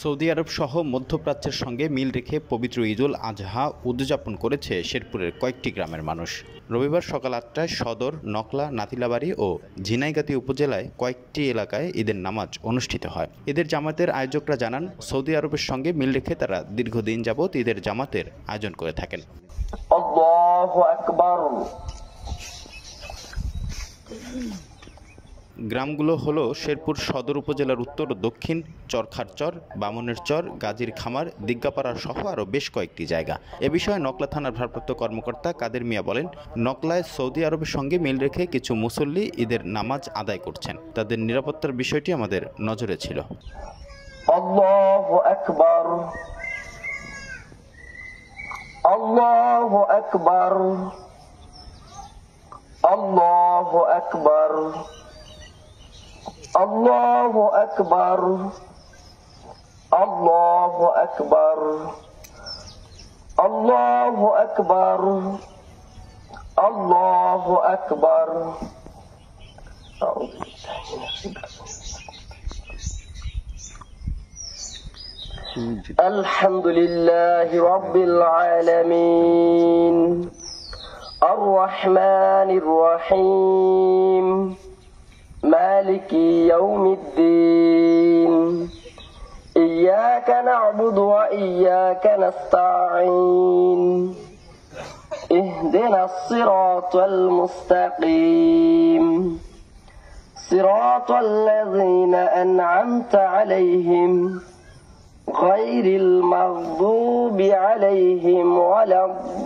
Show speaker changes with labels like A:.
A: Saudi আরব সহ মধ্যপ্রাচ্যের সঙ্গে মিল রেখে পবিত্র ঈদুল আজহা উদযাপন করেছে শেরপুরের কয়েকটি গ্রামের মানুষ। রবিবার সকাল ৮টায় সদর, নকলা, নাতিলাবাড়ী ও ঝিনাইগাতী উপজেলায় কয়েকটি এলাকায় ঈদের নামাজ অনুষ্ঠিত হয়। ঈদের জামাতের আয়োজকরা জানান, সৌদি আরবের সঙ্গে মিল রেখে তারা দীর্ঘদিন যাবৎ ঈদের জামাতের আয়োজন করে থাকেন।
B: আল্লাহু আকবার।
A: গ্রামগুলো হলো শেরপুর সদর উপজেলার উত্তর ও দক্ষিণ চরখারচর, বামনের চর, গাজীর খামার, দিগ্গাপাড়া সহ আরও বেশ কয়েকটি জায়গা। এ বিষয়ে নকলা থানার ভারপ্রাপ্ত কর্মকর্তা কাদের মিয়া বলেন, নকলায় সৌদি আরবের সঙ্গে মিল রেখে কিছু মুসল্লি ঈদের নামাজ আদায় করছেন। তাদের নিরাপত্তার বিষয়টি আমাদের নজরে ছিল।
B: আল্লাহু আকবার, আল্লাহু আকবার, আল্লাহু আকবার, আল্লাহু আকবার, আল্লাহু আকবার, আল্লাহু আকবার, আল্লাহু আকবার। আলহামদুলিল্লাহি রাব্বিল আলামিন, আর রহমানির রহিম, মালিকি ইয়াউমিদ্দিন, ইয়্যাকা না'বুদু ওয়া ইয়্যাকা নাস্তাঈন, ইহদিনাস সিরাতাল মুস্তাকিম, সিরাতাল লাযীনা আন'আমতা আলাইহিম গায়রিল মাগদুবি আলাইহিম ওয়ালাদ-দাল্লিন।